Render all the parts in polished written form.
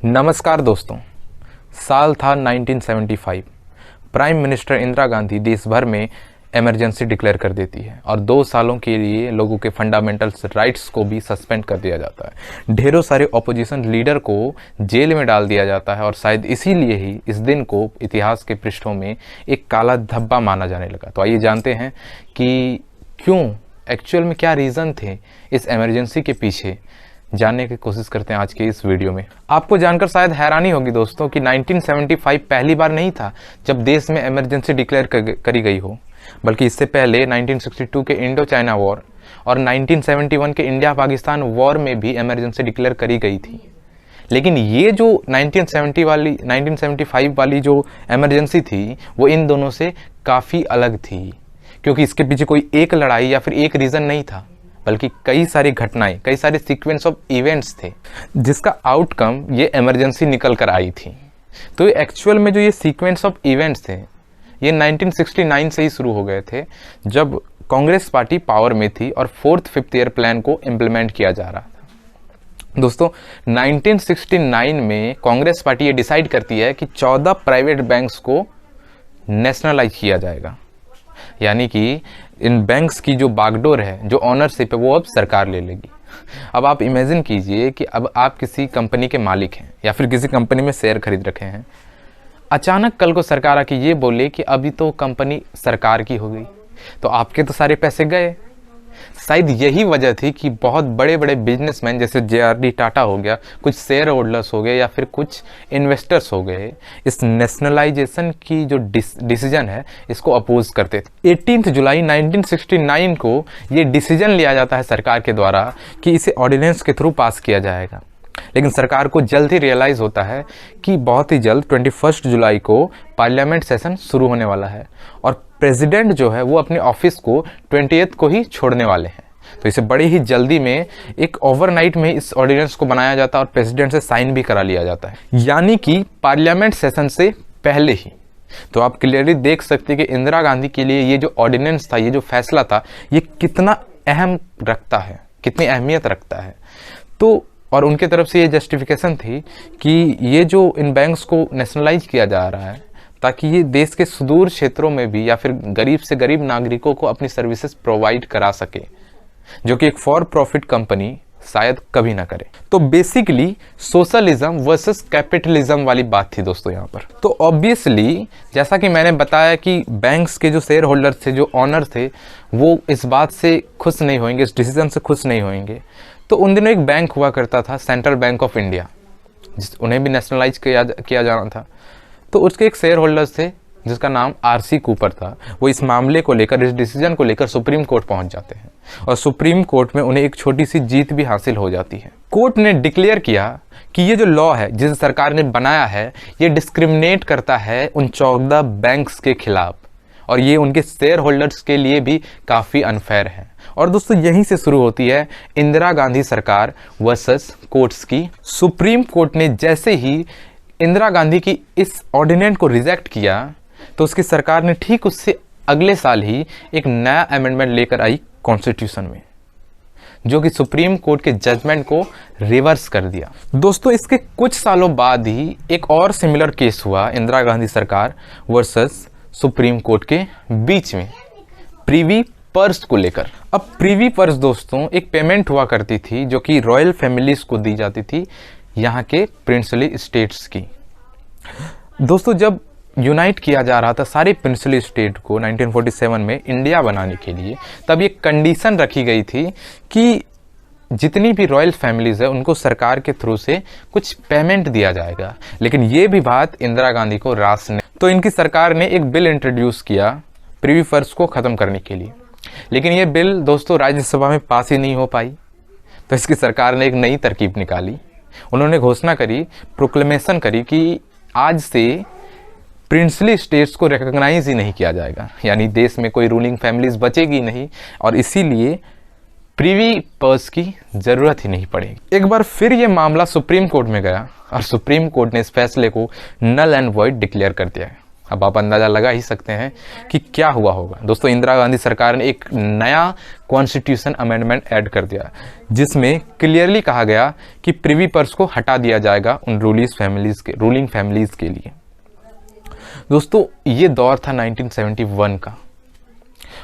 नमस्कार दोस्तों। साल था 1975। प्राइम मिनिस्टर इंदिरा गांधी देश भर में इमरजेंसी डिक्लेयर कर देती है और 2 सालों के लिए लोगों के फंडामेंटल राइट्स को भी सस्पेंड कर दिया जाता है। ढेरों सारे ऑपोजिशन लीडर को जेल में डाल दिया जाता है और शायद इसीलिए ही इस दिन को इतिहास के पृष्ठों में एक काला धब्बा माना जाने लगा। तो आइए जानते हैं कि क्यों, एक्चुअल में क्या रीज़न थे इस इमरजेंसी के पीछे, जानने की कोशिश करते हैं आज के इस वीडियो में। आपको जानकर शायद हैरानी होगी दोस्तों कि 1975 पहली बार नहीं था जब देश में इमरजेंसी डिक्लेयर करी गई हो, बल्कि इससे पहले 1962 के इंडो चाइना वॉर और 1971 के इंडिया पाकिस्तान वॉर में भी इमरजेंसी डिक्लेयर करी गई थी। लेकिन ये जो 1975 वाली जो इमरजेंसी थी वो इन दोनों से काफ़ी अलग थी, क्योंकि इसके पीछे कोई एक लड़ाई या फिर एक रीज़न नहीं था, बल्कि कई सारी घटनाएं, कई सारे सीक्वेंस ऑफ इवेंट्स थे जिसका आउटकम ये इमरजेंसी निकल कर आई थी। तो एक्चुअल में जो ये सीक्वेंस ऑफ इवेंट्स थे ये 1969 से ही शुरू हो गए थे, जब कांग्रेस पार्टी पावर में थी और 4th 5th ईयर प्लान को इम्प्लीमेंट किया जा रहा था। दोस्तों 1969 में कांग्रेस पार्टी ये डिसाइड करती है कि 14 प्राइवेट बैंक्स को नेशनलाइज किया जाएगा, यानी कि इन बैंक्स की जो बागडोर है, जो ऑनरशिप है, वो अब सरकार ले लेगी। अब आप इमेजिन कीजिए कि अब आप किसी कंपनी के मालिक हैं या फिर किसी कंपनी में शेयर खरीद रखे हैं, अचानक कल को सरकार आके ये बोले कि अभी तो कंपनी सरकार की हो गई, तो आपके तो सारे पैसे गए। शायद यही वजह थी कि बहुत बड़े बड़े बिजनेसमैन जैसे JRD टाटा हो गया, कुछ शेयर होल्डर्स हो गए या फिर कुछ इन्वेस्टर्स हो गए, इस नेशनलाइजेशन की जो डिसीजन है इसको अपोज करते थे। 18 जुलाई 1969 को ये डिसीजन लिया जाता है सरकार के द्वारा कि इसे ऑर्डिनेंस के थ्रू पास किया जाएगा। लेकिन सरकार को जल्द ही रियलाइज़ होता है कि बहुत ही जल्द 21 जुलाई को पार्लियामेंट सेशन शुरू होने वाला है और प्रेसिडेंट जो है वो अपने ऑफिस को 20th को ही छोड़ने वाले हैं। तो इसे बड़ी ही जल्दी में एक ओवरनाइट में इस ऑर्डिनेंस को बनाया जाता है और प्रेसिडेंट से साइन भी करा लिया जाता है, यानी कि पार्लियामेंट सेशन से पहले ही। तो आप क्लियरली देख सकते हैं कि इंदिरा गांधी के लिए ये जो ऑर्डिनेंस था, ये जो फैसला था, ये कितना अहम रखता है, कितनी अहमियत रखता है। तो और उनके तरफ से ये जस्टिफिकेशन थी कि ये जो इन बैंक्स को नेशनलाइज किया जा रहा है ताकि ये देश के सुदूर क्षेत्रों में भी या फिर गरीब से गरीब नागरिकों को अपनी सर्विसेज प्रोवाइड करा सके, जो कि एक फॉर प्रॉफिट कंपनी शायद कभी ना करे। तो बेसिकली सोशलिज्म वर्सेस कैपिटलिज्म वाली बात थी दोस्तों यहाँ पर। तो ऑब्वियसली जैसा कि मैंने बताया कि बैंक्स के जो शेयर होल्डर्स थे, जो ऑनर थे, वो इस बात से खुश नहीं होंगे, इस डिसीजन से खुश नहीं होंगे। तो उन दिनों एक बैंक हुआ करता था, सेंट्रल बैंक ऑफ इंडिया, उन्हें भी नेशनलाइज किया जाना था। तो उसके एक शेयर होल्डर्स थे जिसका नाम RC कूपर था। वो इस मामले को लेकर, इस डिसीजन को लेकर सुप्रीम कोर्ट पहुंच जाते हैं और सुप्रीम कोर्ट में उन्हें एक छोटी सी जीत भी हासिल हो जाती है। कोर्ट ने डिक्लेयर किया कि ये जो लॉ है जिसे सरकार ने बनाया है, ये डिस्क्रिमिनेट करता है उन 14 बैंक्स के खिलाफ और ये उनके शेयर होल्डर्स के लिए भी काफ़ी अनफेयर है। और दोस्तों यहीं से शुरू होती है इंदिरा गांधी सरकार वर्सेस कोर्ट्स की। सुप्रीम कोर्ट ने जैसे ही इंदिरा गांधी की इस ऑर्डिनेंस को रिजेक्ट किया तो उसकी सरकार ने ठीक उससे अगले साल ही एक नया अमेंडमेंट लेकर आई कॉन्स्टिट्यूशन में, जो कि सुप्रीम कोर्ट के जजमेंट को रिवर्स कर दिया। दोस्तों इसके कुछ सालों बाद ही एक और सिमिलर केस हुआ इंदिरा गांधी सरकार वर्सेस सुप्रीम कोर्ट के बीच में, प्रीवी पर्स को लेकर। अब प्रीवी पर्स दोस्तों एक पेमेंट हुआ करती थी जो कि रॉयल फैमिलीज को दी जाती थी, यहाँ के प्रिंसली स्टेट्स की। दोस्तों जब यूनाइट किया जा रहा था सारे प्रिंसली स्टेट को 1947 में इंडिया बनाने के लिए, तब ये कंडीशन रखी गई थी कि जितनी भी रॉयल फैमिलीज है उनको सरकार के थ्रू से कुछ पेमेंट दिया जाएगा। लेकिन ये भी बात इंदिरा गांधी को रास ने, तो इनकी सरकार ने एक बिल इंट्रोड्यूस किया प्रीवी पर्स को ख़त्म करने के लिए। लेकिन ये बिल दोस्तों राज्यसभा में पास ही नहीं हो पाई। तो इसकी सरकार ने एक नई तरकीब निकाली। उन्होंने घोषणा करी, प्रोक्लेमेशन करी कि आज से प्रिंसली स्टेट्स को रिकॉग्नाइज ही नहीं किया जाएगा, यानी देश में कोई रूलिंग फैमिलीज बचेगी नहीं और इसीलिए प्रीवी पर्स की ज़रूरत ही नहीं पड़ेगी। एक बार फिर ये मामला सुप्रीम कोर्ट में गया और सुप्रीम कोर्ट ने इस फैसले को नल एंड वॉइड डिक्लेयर कर दिया। अब आप अंदाज़ा लगा ही सकते हैं कि क्या हुआ होगा। दोस्तों, इंदिरा गांधी सरकार ने एक नया कॉन्स्टिट्यूशन अमेंडमेंट ऐड कर दिया, जिसमें क्लियरली कहा गया कि प्रिवी पर्स को हटा दिया जाएगा उन रूलिंग फैमिलीज़ के लिए। दोस्तों, ये दौर था 1971 का,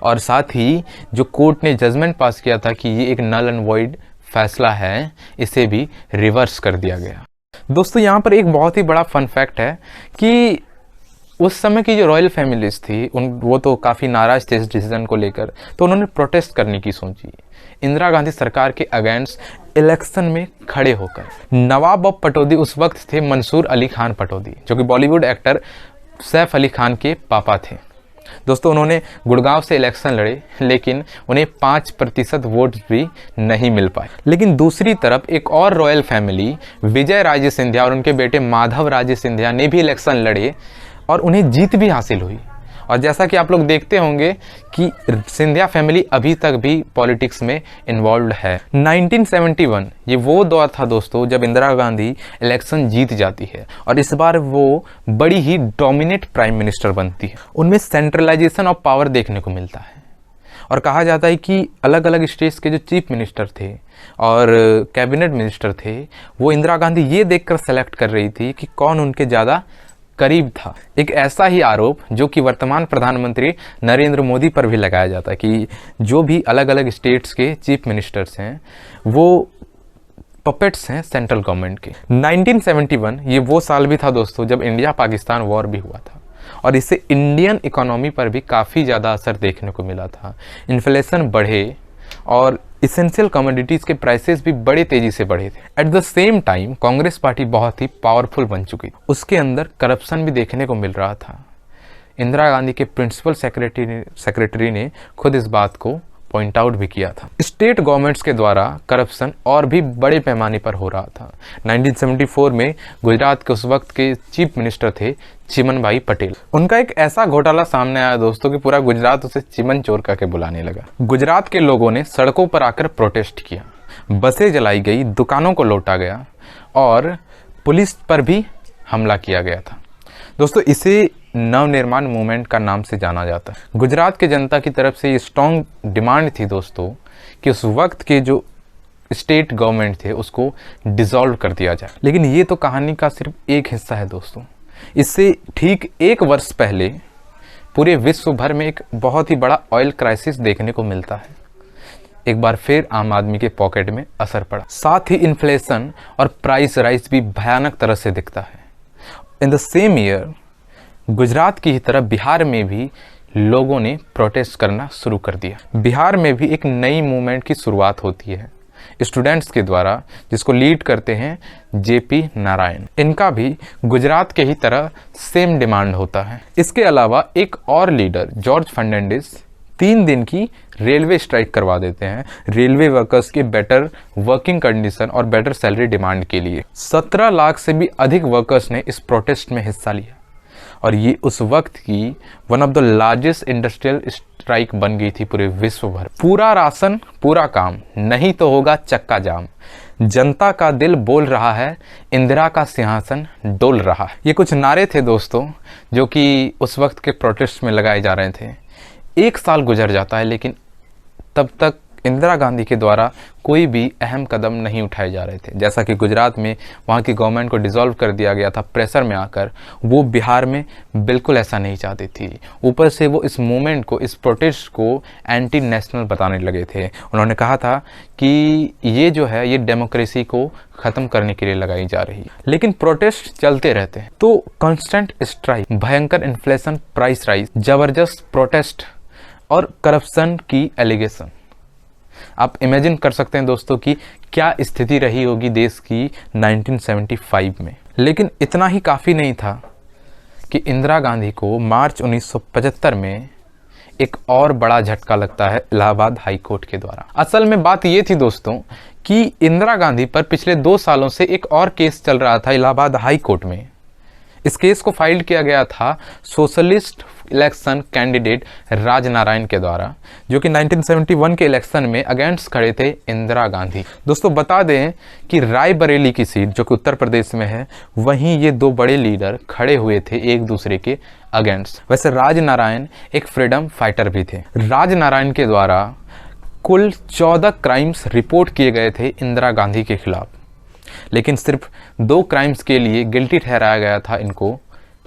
और साथ ही जो कोर्ट ने जजमेंट पास किया था कि ये एक नल एंड वॉइड फैसला है, इसे भी रिवर्स कर दिया गया। दोस्तों, यहाँ पर एक बहुत ही बड़ा फन फैक्ट है कि उस समय की जो रॉयल फैमिलीज थी वो तो काफ़ी नाराज थे इस डिसीजन को लेकर, तो उन्होंने प्रोटेस्ट करने की सोची इंदिरा गांधी सरकार के अगेंस्ट इलेक्शन में खड़े होकर। नवाब ऑफ पटौदी उस वक्त थे मंसूर अली खान पटौदी, जो कि बॉलीवुड एक्टर सैफ अली खान के पापा थे। दोस्तों, उन्होंने गुड़गांव से इलेक्शन लड़े, लेकिन उन्हें 5% वोट भी नहीं मिल पाए। लेकिन दूसरी तरफ एक और रॉयल फैमिली विजय राजे सिंधिया और उनके बेटे माधव राजे सिंधिया ने भी इलेक्शन लड़े और उन्हें जीत भी हासिल हुई। और जैसा कि आप लोग देखते होंगे कि सिंधिया फैमिली अभी तक भी पॉलिटिक्स में इन्वॉल्व है। 1971 ये वो दौर था दोस्तों जब इंदिरा गांधी इलेक्शन जीत जाती है और इस बार वो बड़ी ही डोमिनेट प्राइम मिनिस्टर बनती है। उनमें सेंट्रलाइजेशन ऑफ पावर देखने को मिलता है और कहा जाता है कि अलग अलग स्टेट्स के जो चीफ मिनिस्टर थे और कैबिनेट मिनिस्टर थे, वो इंदिरा गांधी ये देखकर सेलेक्ट कर रही थी कि कौन उनके ज़्यादा करीब था। एक ऐसा ही आरोप जो कि वर्तमान प्रधानमंत्री नरेंद्र मोदी पर भी लगाया जाता है कि जो भी अलग अलग स्टेट्स के चीफ मिनिस्टर्स हैं वो पपेट्स हैं सेंट्रल गवर्नमेंट के। 1971 ये वो साल भी था दोस्तों जब इंडिया पाकिस्तान वॉर भी हुआ था और इससे इंडियन इकोनॉमी पर भी काफ़ी ज़्यादा असर देखने को मिला था। इन्फ्लेशन बढ़े और इसेंशियल कमोडिटीज़ के प्राइसेस भी बड़े तेज़ी से बढ़े थे। At the same time Congress party बहुत ही पावरफुल बन चुकी थी, उसके अंदर करप्शन भी देखने को मिल रहा था। इंदिरा गांधी के प्रिंसिपल सेक्रेटरी ने खुद इस बात को पॉइंट आउट भी किया था। स्टेट गवर्नमेंट्स के द्वारा करप्शन और भी बड़े पैमाने पर हो रहा था। 1974 में गुजरात के उस वक्त के चीफ मिनिस्टर थे चिमन भाई पटेल। उनका एक ऐसा घोटाला सामने आया दोस्तों कि पूरा गुजरात उसे चिमन चोर करके बुलाने लगा। गुजरात के लोगों ने सड़कों पर आकर प्रोटेस्ट किया, बसें जलाई गई, दुकानों को लूटा गया और पुलिस पर भी हमला किया गया था। दोस्तों, इसे नवनिर्माण मूवमेंट का नाम से जाना जाता है। गुजरात के जनता की तरफ से ये स्ट्रॉन्ग डिमांड थी दोस्तों कि उस वक्त के जो स्टेट गवर्नमेंट थे उसको डिसॉल्व कर दिया जाए। लेकिन ये तो कहानी का सिर्फ एक हिस्सा है दोस्तों। इससे ठीक एक वर्ष पहले पूरे विश्व भर में एक बहुत ही बड़ा ऑयल क्राइसिस देखने को मिलता है। एक बार फिर आम आदमी के पॉकेट में असर पड़ा, साथ ही इन्फ्लेशन और प्राइस राइज भी भयानक तरह से दिखता है। In the same year Gujarat की ही तरह बिहार में भी लोगों ने प्रोटेस्ट करना शुरू कर दिया। बिहार में भी एक नई मूवमेंट की शुरुआत होती है स्टूडेंट्स के द्वारा, जिसको लीड करते हैं जेपी नारायण। इनका भी गुजरात के ही तरह सेम डिमांड होता है। इसके अलावा एक और लीडर जॉर्ज फर्नांडिस 3 दिन की रेलवे स्ट्राइक करवा देते हैं रेलवे वर्कर्स के बेटर वर्किंग कंडीशन और बेटर सैलरी डिमांड के लिए। 17 लाख से भी अधिक वर्कर्स ने इस प्रोटेस्ट में हिस्सा लिया और ये उस वक्त की one of the largest industrial strike बन गई थी पूरे विश्व भर। पूरा राशन पूरा काम, नहीं तो होगा चक्का जाम। जनता का दिल बोल रहा है, इंदिरा का सिंहासन डोल रहा है। ये कुछ नारे थे दोस्तों जो कि उस वक्त के प्रोटेस्ट में लगाए जा रहे थे। 1 साल गुजर जाता है लेकिन तब तक इंदिरा गांधी के द्वारा कोई भी अहम कदम नहीं उठाए जा रहे थे। जैसा कि गुजरात में वहाँ की गवर्नमेंट को डिसॉल्व कर दिया गया था प्रेशर में आकर, वो बिहार में बिल्कुल ऐसा नहीं चाहती थी। ऊपर से वो इस मूवमेंट को, इस प्रोटेस्ट को एंटी नेशनल बताने लगे थे। उन्होंने कहा था कि ये जो है ये डेमोक्रेसी को ख़त्म करने के लिए लगाई जा रही है। लेकिन प्रोटेस्ट चलते रहते हैं तो कॉन्स्टेंट स्ट्राइक, भयंकर इन्फ्लेशन, प्राइस राइज, ज़बरदस्त प्रोटेस्ट और करप्शन की एलिगेशन। आप इमेजिन कर सकते हैं दोस्तों कि क्या स्थिति रही होगी देश की 1975 में। लेकिन इतना ही काफ़ी नहीं था कि इंदिरा गांधी को मार्च 1975 में एक और बड़ा झटका लगता है इलाहाबाद हाई कोर्ट के द्वारा। असल में बात ये थी दोस्तों कि इंदिरा गांधी पर पिछले 2 सालों से एक और केस चल रहा था इलाहाबाद हाई कोर्ट में। इस केस को फाइल किया गया था सोशलिस्ट इलेक्शन कैंडिडेट राजनारायण के द्वारा, जो कि 1971 के इलेक्शन में अगेंस्ट खड़े थे इंदिरा गांधी। दोस्तों बता दें कि रायबरेली की सीट जो कि उत्तर प्रदेश में है, वहीं ये दो बड़े लीडर खड़े हुए थे एक दूसरे के अगेंस्ट। वैसे राजनारायण एक फ्रीडम फाइटर भी थे। राजनारायण के द्वारा कुल 14 क्राइम्स रिपोर्ट किए गए थे इंदिरा गांधी के खिलाफ, लेकिन सिर्फ 2 क्राइम्स के लिए गिल्टी ठहराया गया था इनको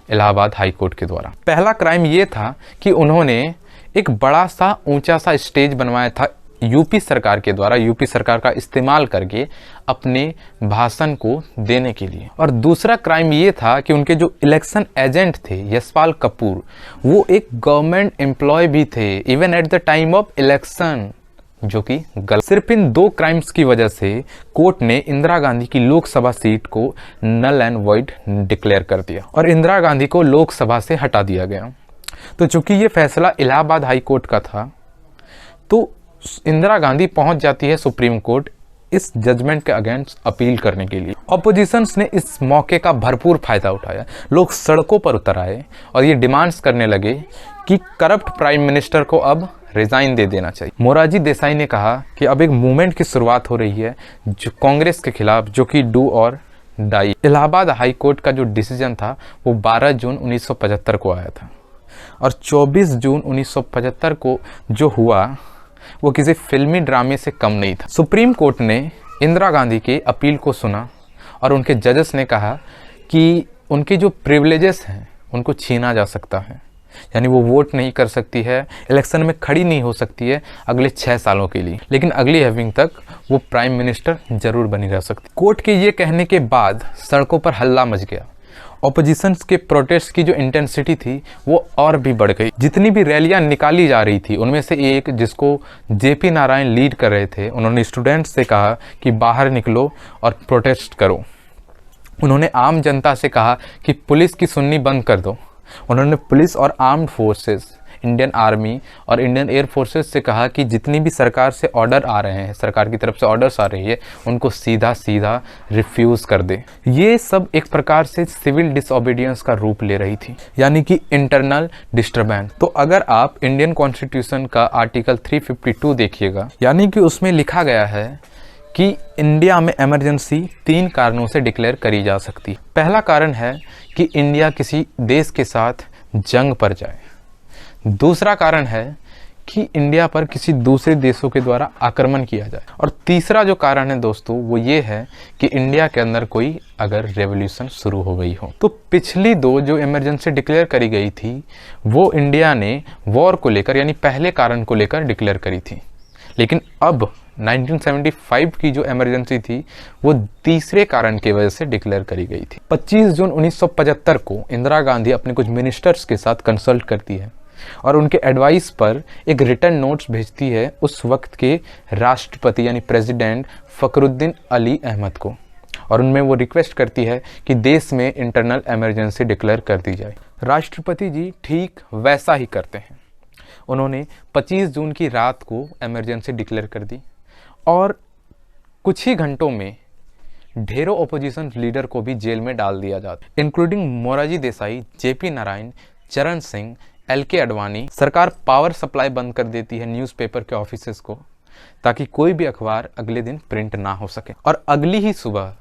इलाहाबाद हाई कोर्ट के द्वारा। पहला क्राइम ये था कि उन्होंने एक बड़ा सा ऊंचा सा स्टेज बनवाया था यूपी सरकार के द्वारा, यूपी सरकार का इस्तेमाल करके अपने भाषण को देने के लिए। और दूसरा क्राइम ये था कि उनके जो इलेक्शन एजेंट थे यशपाल कपूर, वो एक गवर्नमेंट एम्प्लॉय भी थे even at the time of election, जो कि गलत। सिर्फ इन 2 क्राइम्स की वजह से कोर्ट ने इंदिरा गांधी की लोकसभा सीट को नल एंड वॉइड डिक्लेयर कर दिया और इंदिरा गांधी को लोकसभा से हटा दिया गया। तो चूंकि ये फैसला इलाहाबाद हाई कोर्ट का था, तो इंदिरा गांधी पहुंच जाती है सुप्रीम कोर्ट इस जजमेंट के अगेंस्ट अपील करने के लिए। ऑपोजिशंस ने इस मौके का भरपूर फायदा उठाया। लोग सड़कों पर उतर आए और ये डिमांड्स करने लगे कि करप्ट प्राइम मिनिस्टर को अब रिजाइन दे देना चाहिए। मोरारजी देसाई ने कहा कि अब एक मूवमेंट की शुरुआत हो रही है जो कांग्रेस के खिलाफ, जो कि डू और डाई। इलाहाबाद हाई कोर्ट का जो डिसीजन था वो 12 जून 1975 को आया था और 24 जून 1975 को जो हुआ वो किसी फिल्मी ड्रामे से कम नहीं था। सुप्रीम कोर्ट ने इंदिरा गांधी के अपील को सुना और उनके जजेस ने कहा कि उनके जो प्रिविलेजेस हैं उनको छीना जा सकता है, यानी वो वोट नहीं कर सकती है, इलेक्शन में खड़ी नहीं हो सकती है अगले 6 सालों के लिए, लेकिन अगली हैविंग तक वो प्राइम मिनिस्टर जरूर बनी रह सकती। कोर्ट के ये कहने के बाद सड़कों पर हल्ला मच गया। ऑपोजिशंस के प्रोटेस्ट की जो इंटेंसिटी थी वो और भी बढ़ गई। जितनी भी रैलियां निकाली जा रही थी उनमें से एक, जिसको जेपी नारायण लीड कर रहे थे, उन्होंने स्टूडेंट्स से कहा कि बाहर निकलो और प्रोटेस्ट करो। उन्होंने आम जनता से कहा कि पुलिस की सुननी बंद कर दो। उन्होंने पुलिस और आर्म्ड फोर्सेस, इंडियन आर्मी और इंडियन एयर फोर्सेस से कहा कि जितनी भी सरकार से ऑर्डर आ रहे हैं, सरकार की तरफ से ऑर्डर्स आ रही है, उनको सीधा सीधा रिफ्यूज़ कर दे। ये सब एक प्रकार से सिविल डिसओबीडियंस का रूप ले रही थी, यानी कि इंटरनल डिस्टर्बेंस। तो अगर आप इंडियन कॉन्स्टिट्यूशन का आर्टिकल 352 देखिएगा, यानी कि उसमें लिखा गया है कि इंडिया में इमरजेंसी 3 कारणों से डिक्लेयर करी जा सकती है। पहला कारण है कि इंडिया किसी देश के साथ जंग पर जाए। दूसरा कारण है कि इंडिया पर किसी दूसरे देशों के द्वारा आक्रमण किया जाए। और तीसरा जो कारण है दोस्तों वो ये है कि इंडिया के अंदर कोई अगर रेवोल्यूशन शुरू हो गई हो। तो पिछली 2 जो इमरजेंसी डिक्लेयर करी गई थी वो इंडिया ने वॉर को लेकर, यानी पहले कारण को लेकर डिक्लेयर करी थी, लेकिन अब 1975 की जो इमरजेंसी थी वो तीसरे कारण की वजह से डिक्लेयर करी गई थी। 25 जून 1975 को इंदिरा गांधी अपने कुछ मिनिस्टर्स के साथ कंसल्ट करती है और उनके एडवाइस पर एक रिटर्न नोट्स भेजती है उस वक्त के राष्ट्रपति यानी प्रेसिडेंट फखरुद्दीन अली अहमद को, और उनमें वो रिक्वेस्ट करती है कि देश में इंटरनल इमरजेंसी डिक्लेयर कर दी जाए। राष्ट्रपति जी ठीक वैसा ही करते हैं। उन्होंने 25 जून की रात को इमरजेंसी डिक्लेयर कर दी और कुछ ही घंटों में ढेरों ओपोजिशन लीडर को भी जेल में डाल दिया जाता, इंक्लूडिंग मोरारजी देसाई, जेपी नारायण, चरण सिंह, LK आडवाणी। सरकार पावर सप्लाई बंद कर देती है न्यूज़पेपर के ऑफिसेस को, ताकि कोई भी अखबार अगले दिन प्रिंट ना हो सके। और अगली ही सुबह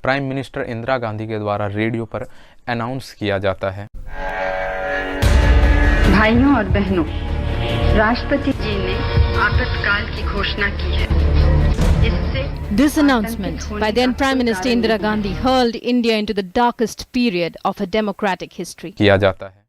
प्राइम मिनिस्टर इंदिरा गांधी के द्वारा रेडियो पर अनाउंस किया जाता है, भाइयों और बहनों, राष्ट्रपति जी ने आपातकाल की घोषणा की है। This announcement by then Prime Minister Indira Gandhi hurled India into the darkest period of her democratic history. किया जाता है।